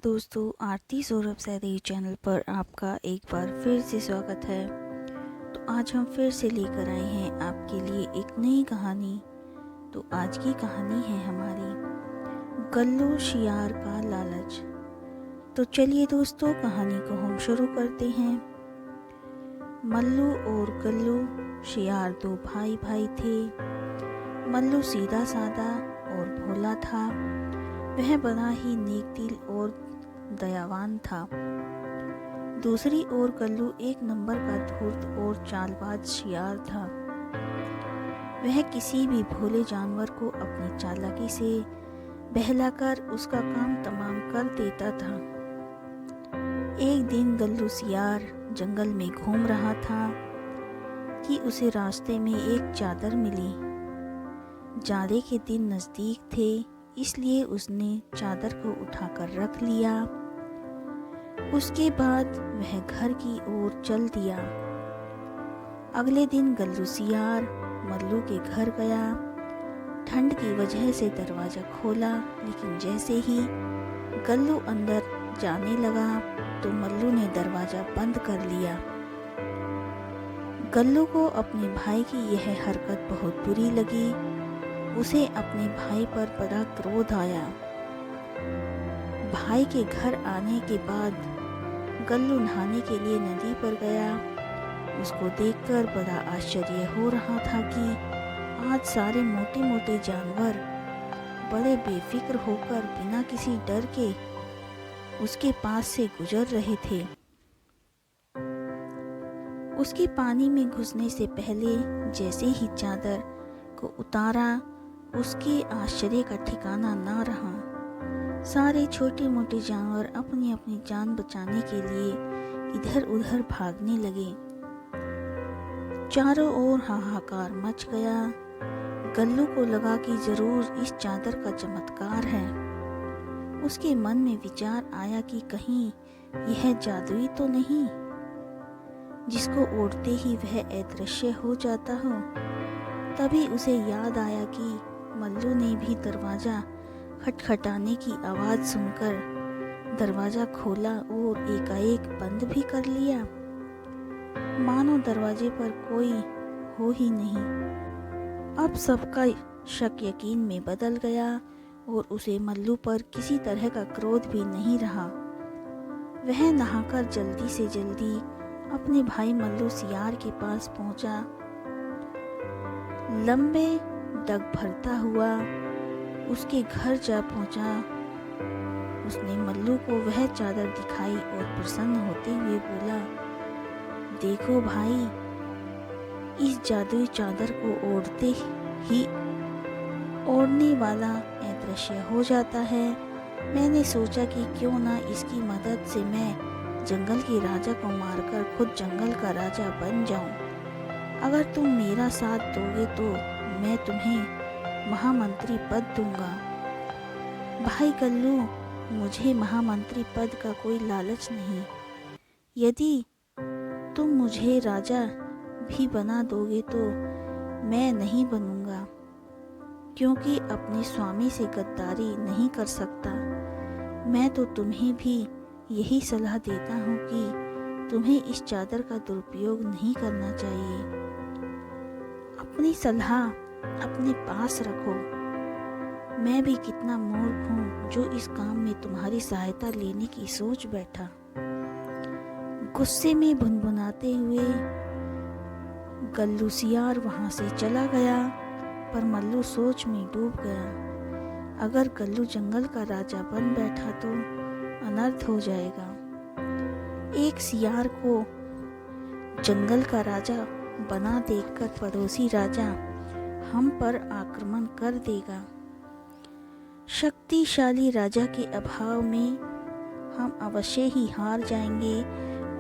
दोस्तों, आरती सौरभ सैदी चैनल पर आपका एक बार फिर से स्वागत है। तो आज हम फिर से लेकर आए हैं आपके लिए एक नई कहानी। तो आज की कहानी है हमारी गल्लू शियार का लालच। तो चलिए दोस्तों, कहानी को हम शुरू करते हैं। मल्लू और गल्लू शियार दो भाई थे। मल्लू सीधा साधा और भोला था। वह बड़ा ही नेक दिल और दयावान था। दूसरी ओर गल्लू एक नंबर का धूर्त और चालबाज शियार था। वह किसी भी भोले जानवर को अपनी चालाकी से बहलाकर उसका काम तमाम कर देता था। एक दिन गल्लू शियार जंगल में घूम रहा था कि उसे रास्ते में एक चादर मिली। जाड़े के दिन नजदीक थे, इसलिए उसने चादर को उठाकर रख लिया। उसके बाद वह घर की ओर चल दिया। अगले दिन गल्लू शियार मल्लू के घर गया। ठंड की वजह से दरवाजा खोला, लेकिन जैसे ही गल्लू अंदर जाने लगा तो मल्लू ने दरवाजा बंद कर लिया। गल्लू को अपने भाई की यह हरकत बहुत बुरी लगी। उसे अपने भाई पर बड़ा क्रोध आया। भाई के घर आने के बाद गल्लू नहाने के लिए नदी पर गया। उसको देखकर बड़ा आश्चर्य हो रहा था कि आज सारे मोटे मोटे जानवर बड़े बेफिक्र होकर बिना किसी डर के उसके पास से गुजर रहे थे। उसके पानी में घुसने से पहले जैसे ही चादर को उतारा, उसके आश्चर्य का ठिकाना ना रहा। सारे छोटे मोटे जानवर अपनी अपनी जान बचाने के लिए इधर उधर भागने लगे। चारों ओर हाहाकार मच गया। गल्लू को लगा कि जरूर इस चादर का चमत्कार है। उसके मन में विचार आया कि कहीं यह जादुई तो नहीं, जिसको ओढ़ते ही वह अदृश्य हो जाता हो। तभी उसे याद आया कि मल्लू ने भी दरवाजा खटखटाने की आवाज सुनकर दरवाजा खोला और एकाएक बंद भी कर लिया, मानो दरवाजे पर कोई हो ही नहीं। अब सबका शक यकीन में बदल गया और उसे मल्लू पर किसी तरह का क्रोध भी नहीं रहा। वह नहाकर जल्दी से जल्दी अपने भाई मल्लू शियार के पास पहुंचा। लंबे डग भरता हुआ उसके घर जा पहुंचा। उसने मल्लू को वह चादर दिखाई और प्रसन्न होते हुए बोला, देखो भाई, इस जादुई चादर को ओढ़ते ही ओढ़ने वाला अदृश्य हो जाता है। मैंने सोचा कि क्यों ना इसकी मदद से मैं जंगल के राजा को मारकर खुद जंगल का राजा बन जाऊं। अगर तुम मेरा साथ दोगे तो मैं तुम्हें महामंत्री पद दूंगा। भाई गल्लू, मुझे महामंत्री पद का कोई लालच नहीं। यदि तुम मुझे राजा भी बना दोगे तो मैं नहीं बनूंगा, क्योंकि अपने स्वामी से गद्दारी नहीं कर सकता। मैं तो तुम्हें भी यही सलाह देता हूँ कि तुम्हें इस चादर का दुरुपयोग नहीं करना चाहिए। अपनी सलाह अपने पास रखो। मैं भी कितना मूर्ख हूँ जो इस काम में तुम्हारी सहायता लेने की सोच बैठा। गुस्से में भुनभुनाते हुए गल्लू शियार वहां से चला गया, पर मल्लू सोच में डूब गया। अगर गल्लू जंगल का राजा बन बैठा तो अनर्थ हो जाएगा। एक शियार को जंगल का राजा बना देखकर पड़ोसी राजा हम पर आक्रमण कर देगा। शक्तिशाली राजा के अभाव में हम अवश्य ही हार जाएंगे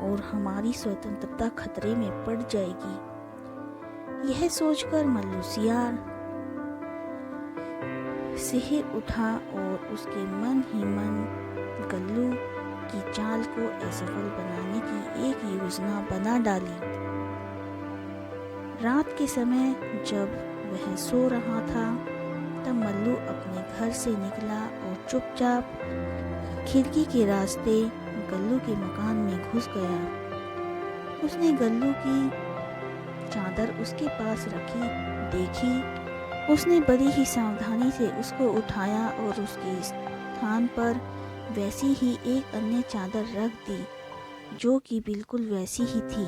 और हमारी स्वतंत्रता खतरे में पड़ जाएगी। यह सोचकर मल्लू शियार सिहर उठा और उसके मन ही मन गल्लू की चाल को असफल बनाने की एक योजना बना डाली। रात के समय जब वह सो रहा था, तब मल्लू अपने घर से निकला और चुपचाप खिड़की के रास्ते गल्लू के मकान में घुस गया। उसने गल्लू की चादर उसके पास रखी, देखी। उसने बड़ी ही सावधानी से उसको उठाया और उसके स्थान पर वैसी ही एक अन्य चादर रख दी जो कि बिल्कुल वैसी ही थी।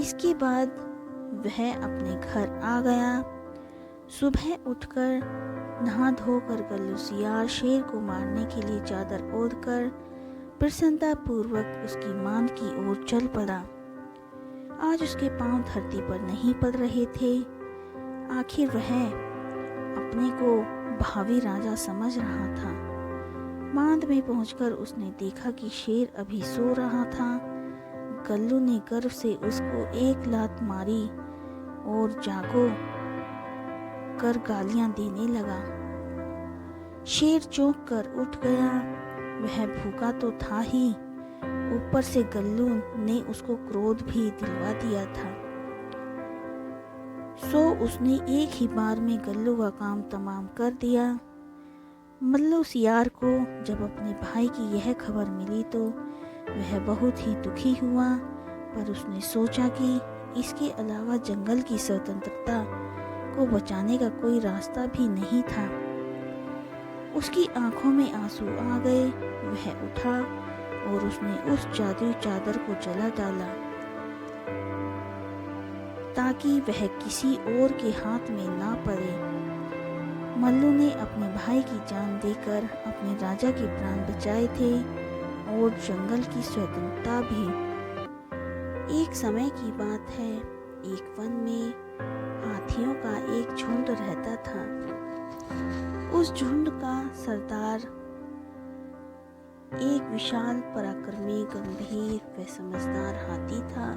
इसके बाद वह अपने घर आ गया। सुबह उठकर नहा धोकर गल्लू सियार शेर को मारने के लिए चादर ओढ़कर प्रसन्नतापूर्वक उसकी मांद की ओर चल पड़ा। आज उसके पांव धरती पर नहीं पड़ रहे थे। आखिर वह अपने को भावी राजा समझ रहा था। मांद में पहुंचकर उसने देखा कि शेर अभी सो रहा था। गल्लू ने गर्व से उसको एक लात मारी और जागो कर गालियां देने लगा। शेर चौंक कर उठ गया। वह भूखा तो था ही, ऊपर से गल्लू ने उसको क्रोध भी दिलवा दिया था। सो उसने एक ही बार में गल्लू का काम तमाम कर दिया। मल्लू सियार को जब अपने भाई की यह खबर मिली तो वह बहुत ही दुखी हुआ, पर उसने सोचा कि इसके अलावा जंगल की स्वतंत्रता को बचाने का कोई रास्ता भी नहीं था। उसकी आंखों में आंसू आ गए। वह उठा और उसने उस जादुई चादर को जला डाला ताकि वह किसी और के हाथ में ना पड़े। मल्लू ने अपने भाई की जान देकर अपने राजा के प्राण बचाए थे और जंगल की स्वतंत्रता भी। एक समय की बात है, एक वन में हाथियों का एक झुंड रहता था। उस झुंड का सरदार एक विशाल, पराक्रमी, गंभीर व समझदार हाथी था।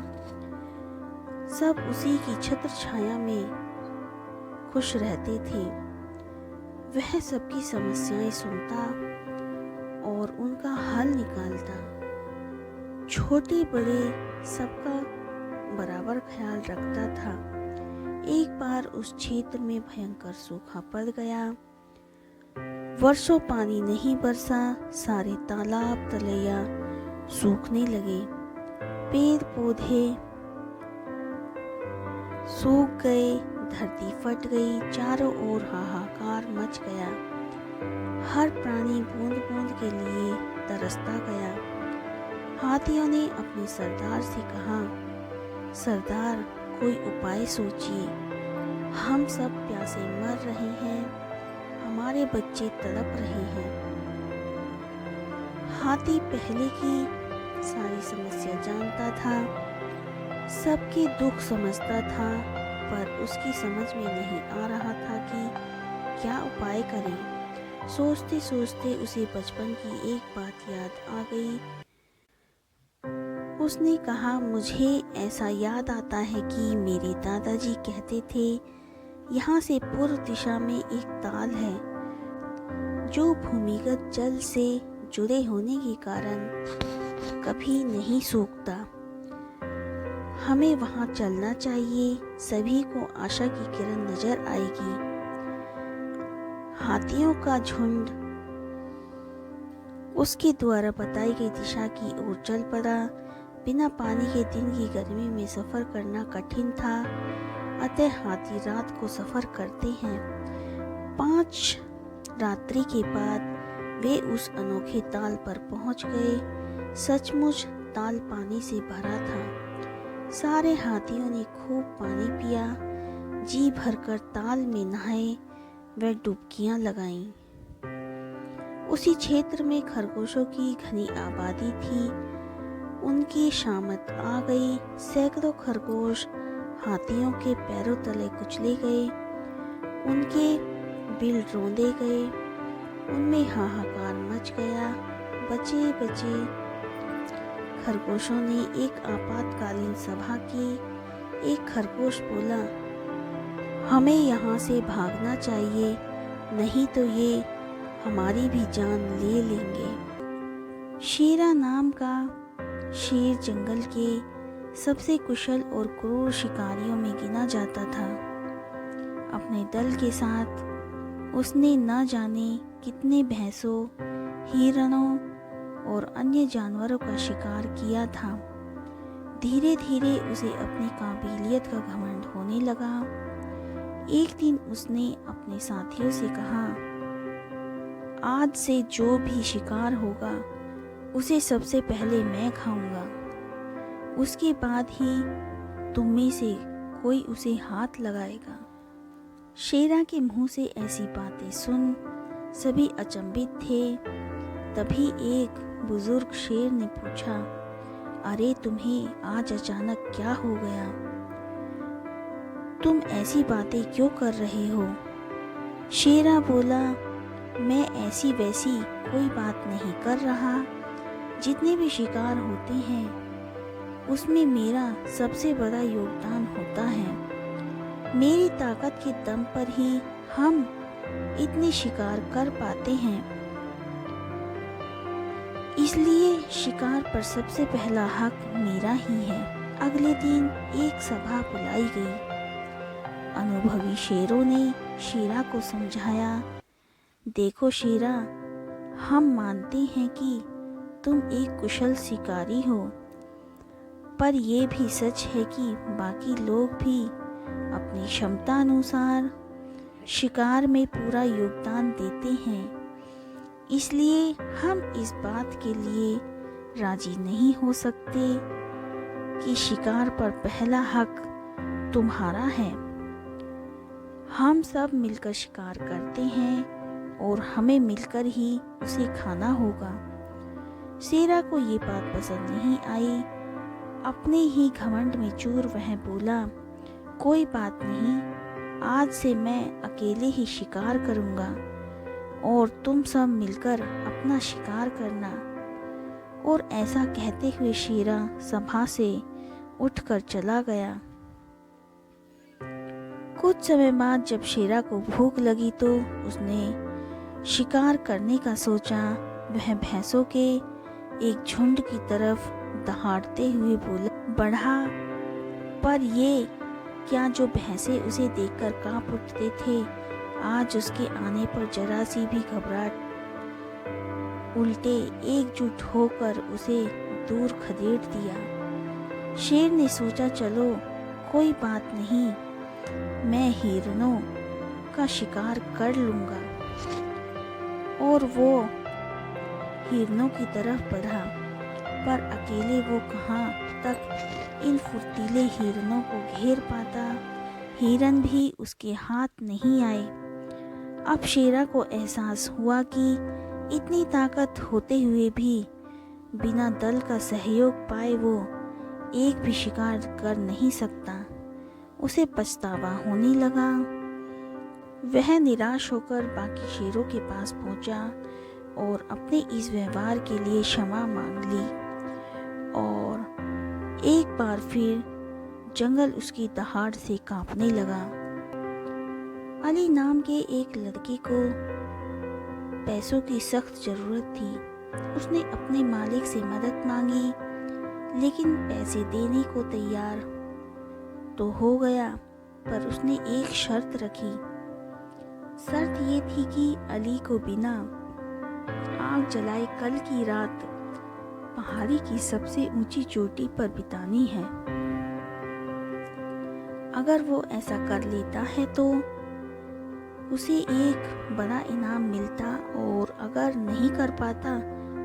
सब उसी की छत्र छाया में खुश रहते थे। वह सबकी समस्याएं सुनता और उनका हल निकालता। छोटे बड़े सबका बराबर ख्याल रखता था। एक बार उस क्षेत्र में भयंकर सूखा पड़ गया। वर्षों पानी नहीं बरसा। सारे तालाब तलैया सूखने लगे। पेड़ पौधे सूख गए। धरती फट गई। चारों ओर हाहाकार मच गया। हर प्राणी बूंद बूंद के लिए तरसता गया। हाथियों ने अपने सरदार से कहा, सरदार, कोई उपाय सोचिए। हम सब प्यासे मर रहे हैं। हमारे बच्चे तड़प रहे हैं। हाथी पहले की सारी समस्या जानता था, सबके दुख समझता था, पर उसकी समझ में नहीं आ रहा था कि क्या उपाय करें। सोचते सोचते उसे बचपन की एक बात याद आ गई। उसने कहा, मुझे ऐसा याद आता है कि मेरे दादाजी कहते थे, यहाँ से पूर्व दिशा में एक ताल है जो भूमिगत जल से जुड़े होने के कारण कभी नहीं सूखता। हमें वहां चलना चाहिए। सभी को आशा की किरण नजर आएगी। हाथियों का झुंड उसके द्वारा बताई गई दिशा की ओर चल पड़ा। बिना पानी के दिन की गर्मी में सफर करना कठिन था, अतः हाथी रात को सफर करते हैं। 5 रात्रि के बाद वे उस अनोखे ताल पर पहुंच गए। सचमुच ताल पानी से भरा था। सारे हाथियों ने खूब पानी पिया, जी भरकर ताल में नहाए व डुबकियां लगाईं। उसी क्षेत्र में खरगोशों की घनी आबादी थी। उनकी शामत आ गई। सैकड़ों खरगोश हाथियों के पैरों तले कुचले गए। उनके बिल रौंदे गए। उनमें हाहाकार मच गया। बचे बचे खरगोशों ने एक आपातकालीन सभा की। एक खरगोश बोला, हमें यहाँ से भागना चाहिए, नहीं तो ये हमारी भी जान ले लेंगे। शेरा नाम का शेर जंगल के सबसे कुशल और क्रूर शिकारियों में गिना जाता था। अपने दल के साथ उसने न जाने कितने भैंसों, हिरणों और अन्य जानवरों का शिकार किया था। धीरे धीरे उसे अपनी काबिलियत का घमंड होने लगा। एक दिन उसने अपने साथियों से कहा, आज से जो भी शिकार होगा उसे सबसे पहले मैं खाऊंगा, उसके बाद ही तुम में से कोई उसे हाथ लगाएगा। शेरा के मुंह से ऐसी बातें सुन सभी अचंभित थे। तभी एक बुजुर्ग शेर ने पूछा, अरे तुम्हें आज अचानक क्या हो गया? तुम ऐसी बातें क्यों कर रहे हो? शेरा बोला, मैं ऐसी वैसी कोई बात नहीं कर रहा। जितने भी शिकार होते हैं उसमें मेरा सबसे बड़ा योगदान होता है। मेरी ताकत के दम पर ही हम इतने शिकार कर पाते हैं, इसलिए शिकार पर सबसे पहला हक मेरा ही है। अगले दिन एक सभा बुलाई गई। अनुभवी शेरों ने शेरा को समझाया, देखो शेरा, हम मानते हैं कि तुम एक कुशल शिकारी हो, पर यह भी सच है कि बाकी लोग भी अपनी क्षमता अनुसार शिकार में पूरा योगदान देते हैं। इसलिए हम इस बात के लिए राजी नहीं हो सकते कि शिकार पर पहला हक तुम्हारा है। हम सब मिलकर शिकार करते हैं और हमें मिलकर ही उसे खाना होगा। शेरा को ये बात पसंद नहीं आई। अपने ही घमंड में चूर वह बोला, कोई बात नहीं, आज से मैं अकेले ही शिकार करूंगा और तुम सब मिलकर अपना शिकार करना। और ऐसा कहते हुए शेरा सभा से उठकर चला गया। कुछ समय बाद जब शेरा को भूख लगी तो उसने शिकार करने का सोचा। वह भैंसों के एक झुंड की तरफ दहाड़ते हुए बढ़ा, पर ये क्या, जो भैंसे उसे देखकर कांप उठते थे, आज उसके आने पर जरा सी भी घबराहट, उल्टे एकजुट होकर उसे दूर खदेड़ दिया। शेर ने सोचा, चलो कोई बात नहीं, मैं हिरणों का शिकार कर लूंगा। और वो हिरणों की तरफ बढ़ा, पर अकेले वो कहाँ तक इन फुर्तीले हिरणों को घेर पाता। हिरन भी उसके हाथ नहीं आए। अब शेरा को एहसास हुआ कि इतनी ताकत होते हुए भी बिना दल का सहयोग पाए वो एक भी शिकार कर नहीं सकता। उसे पछतावा होने लगा। वह निराश होकर बाकी शेरों के पास पहुंचा और अपने इस व्यवहार के लिए क्षमा मांग ली। और एक बार फिर जंगल उसकी दहाड़ से कांपने लगा। अली नाम के एक लड़के को पैसों की सख्त जरूरत थी। उसने अपने मालिक से मदद मांगी, लेकिन पैसे देने को तैयार तो हो गया, पर उसने एक शर्त रखी। शर्त ये थी कि अली को बिना आग जलाए कल की रात पहाड़ी की सबसे ऊंची चोटी पर बितानी है। अगर वो ऐसा कर लेता है तो उसे एक बड़ा इनाम मिलता, और अगर नहीं कर पाता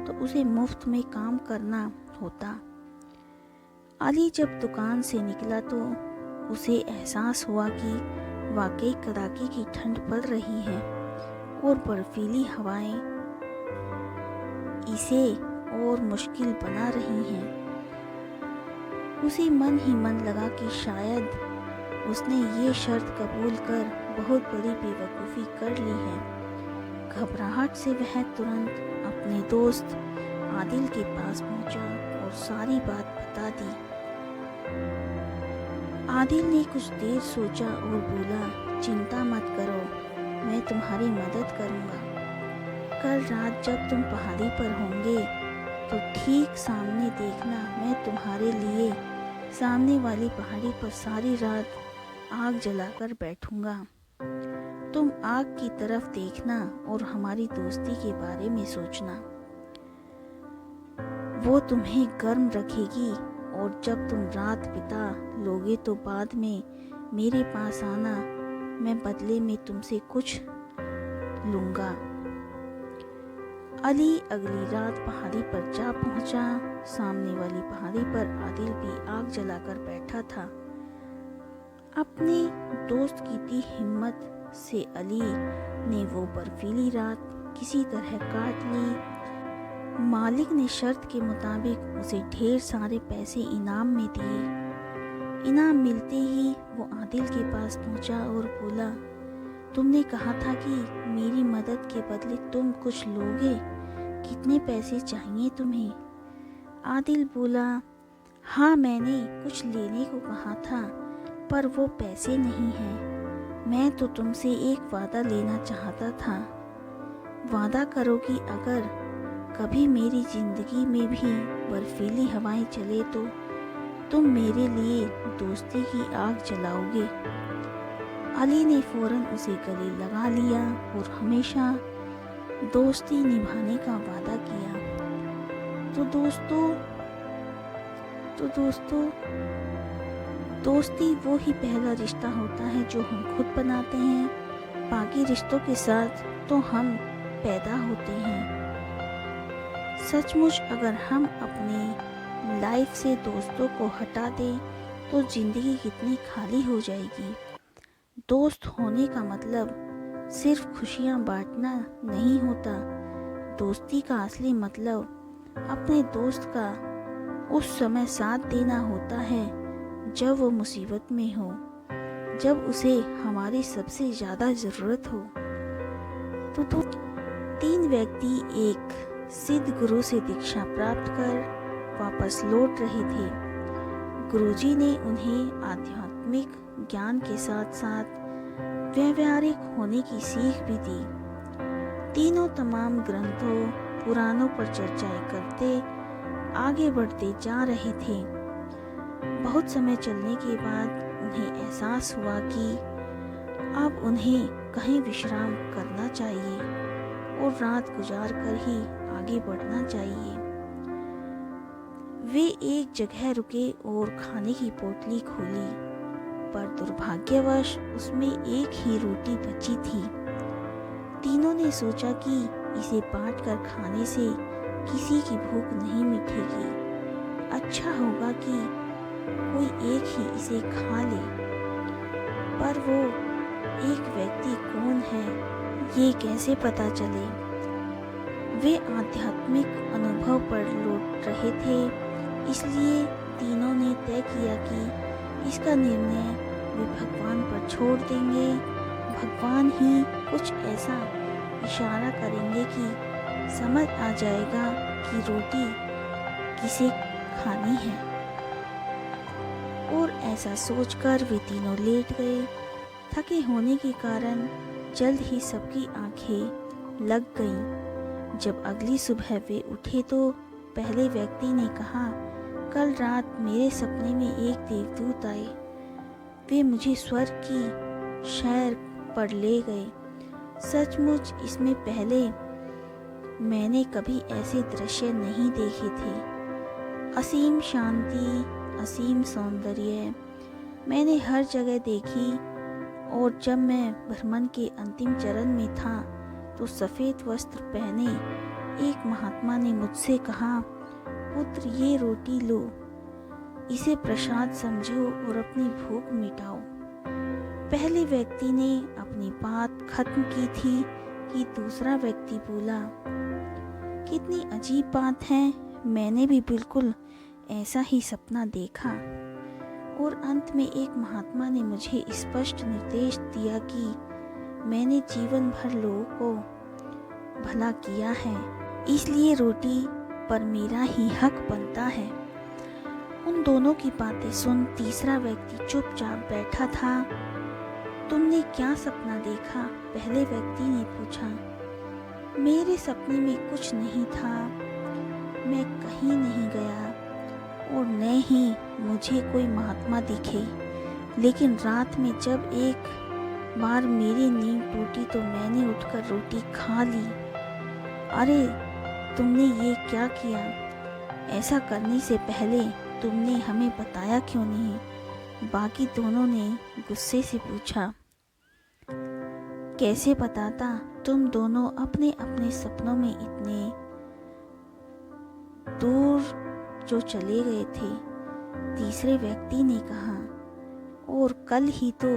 तो उसे मुफ्त में काम करना होता। अली जब दुकान से निकला तो उसे एहसास हुआ कि वाकई कड़ाके की ठंड पड़ रही है और बर्फीली हवाएं इसे और मुश्किल बना रही हैं। उसे मन ही मन लगा कि शायद उसने ये शर्त कबूल कर बहुत बड़ी बेवकूफ़ी कर ली है। घबराहट से वह तुरंत अपने दोस्त आदिल के पास पहुंचा और सारी बात बता दी। आदिल ने कुछ देर सोचा और बोला, चिंता मत करो, मैं तुम्हारी मदद करूंगा। कल रात जब तुम पहाड़ी पर होंगे तो ठीक सामने देखना, मैं तुम्हारे लिए सामने वाली पहाड़ी पर सारी रात आग जलाकर बैठूंगा। तुम आग की तरफ देखना और हमारी दोस्ती के बारे में सोचना। वो तुम्हें गर्म रखेगी और जब तुम रात बिता लोगे तो बाद में मेरे पास आना, मैं बदले में तुमसे कुछ लूँगा। अली अगली रात पहाड़ी पर जा पहुंचा। सामने वाली पहाड़ी पर आदिल भी आग जलाकर बैठा था। अपने दोस्त की दी हिम्मत से अली ने वो बर्फीली रात किसी तरह काट ली। मालिक ने शर्त के मुताबिक उसे ढेर सारे पैसे इनाम में दिए। इनाम मिलते ही वो आदिल के पास पहुंचा और बोला, तुमने कहा था कि मेरी मदद के बदले तुम कुछ लोगे, कितने पैसे चाहिए तुम्हें? आदिल बोला, हाँ मैंने कुछ लेने को कहा था पर वो पैसे नहीं हैं। मैं तो तुमसे एक वादा लेना चाहता था। वादा करो कि अगर कभी मेरी जिंदगी में भी बर्फीली हवाएं चले तो तुम मेरे लिए दोस्ती की आग जलाओगे। अली ने फौरन उसे गले लगा लिया और हमेशा दोस्ती निभाने का वादा किया। तो दोस्तों दोस्ती वो ही पहला रिश्ता होता है जो हम खुद बनाते हैं। बाकी रिश्तों के साथ तो हम पैदा होते हैं। सचमुच अगर हम अपनी लाइफ से दोस्तों को हटा दें तो जिंदगी कितनी खाली हो जाएगी। दोस्त होने का मतलब सिर्फ खुशियां बांटना नहीं होता। दोस्ती का असली मतलब अपने दोस्त का उस समय साथ देना होता है जब वो मुसीबत में हो, जब उसे हमारी सबसे ज़्यादा ज़रूरत हो। तो 3 व्यक्ति एक सिद्ध गुरु से दीक्षा प्राप्त कर वापस लौट रहे थे। गुरुजी ने उन्हें आध्यात्मिक ज्ञान के साथ साथ व्यवहारिक होने की सीख भी दी। तीनों तमाम ग्रंथों पुराणों पर चर्चाएं करते आगे बढ़ते जा रहे थे। बहुत समय चलने के बाद उन्हें एहसास हुआ कि अब उन्हें कहीं विश्राम करना चाहिए और रात गुजार कर ही आगे बढ़ना चाहिए। वे एक जगह रुके और खाने की पोटली खोली, पर दुर्भाग्यवश उसमें एक ही रोटी बची थी। तीनों ने सोचा कि इसे बांटकर खाने से किसी की भूख नहीं मिटेगी। अच्छा होगा कि कोई एक ही इसे खा ले। पर वो एक व्यक्ति कौन है, ये कैसे पता चले? वे आध्यात्मिक अनुभव पर लौट रहे थे, इसलिए तीनों ने तय किया कि इसका निर्णय वे भगवान पर छोड़ देंगे। भगवान ही कुछ ऐसा इशारा करेंगे कि समझ आ जाएगा कि रोटी किसे खानी है। और ऐसा सोचकर वे तीनों लेट गए। थके होने के कारण जल्द ही सबकी आंखें लग गईं। जब अगली सुबह वे उठे तो पहले व्यक्ति ने कहा, कल रात मेरे सपने में एक देवदूत आए। वे मुझे स्वर्ग की शहर पर ले गए। सचमुच इसमें पहले मैंने कभी ऐसे दृश्य नहीं देखे थे। असीम शांति, असीम सौंदर्य मैंने हर जगह देखी। और जब मैं भ्रमण के अंतिम चरण में था तो सफ़ेद वस्त्र पहने एक महात्मा ने मुझसे कहा, पुत्र ये रोटी लो, इसे प्रसाद समझो और अपनी भूख मिटाओ। पहले व्यक्ति ने अपनी बात खत्म की थी कि दूसरा व्यक्ति बोला, कितनी अजीब बात है, मैंने भी बिल्कुल ऐसा ही सपना देखा। और अंत में एक महात्मा ने मुझे स्पष्ट निर्देश दिया कि मैंने जीवन भर लोगों को भला किया है, इसलिए रोटी पर मेरा ही हक बनता है। उन दोनों की बातें सुन तीसरा व्यक्ति चुपचाप बैठा था। तुमने क्या सपना देखा? पहले व्यक्ति ने पूछा। मेरे सपने में कुछ नहीं था, मैं कहीं नहीं गया और न ही मुझे कोई महात्मा दिखे। लेकिन रात में जब एक बार मेरी नींद टूटी तो मैंने उठकर रोटी खा ली। अरे तुमने ये क्या किया? ऐसा करने से पहले तुमने हमें बताया क्यों नहीं? बाकी दोनों ने गुस्से से पूछा। कैसे बताता? तुम दोनों अपने अपने सपनों में इतने दूर जो चले गए थे। तीसरे व्यक्ति ने कहा, और कल ही तो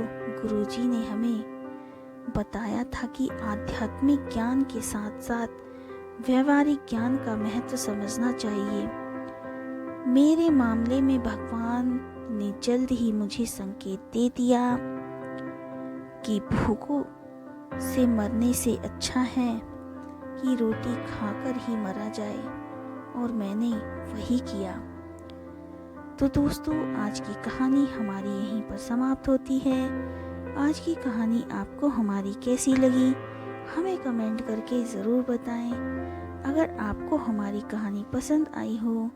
गुरुजी ने हमें बताया था कि आध्यात्मिक ज्ञान के साथ साथ व्यवहारिक ज्ञान का महत्व समझना चाहिए। मेरे मामले में भगवान ने जल्द ही मुझे संकेत दे दिया कि भूखों से मरने से अच्छा है कि रोटी खाकर ही मरा जाए, और मैंने वही किया। तो दोस्तों, आज की कहानी हमारी यहीं पर समाप्त होती है। आज की कहानी आपको हमारी कैसी लगी हमें कमेंट करके ज़रूर बताएं। अगर आपको हमारी कहानी पसंद आई हो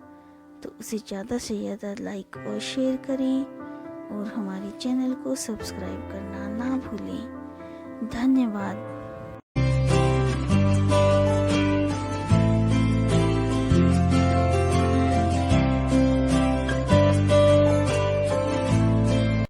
तो उसे ज़्यादा से ज़्यादा लाइक और शेयर करें, और हमारे चैनल को सब्सक्राइब करना ना भूलें। धन्यवाद।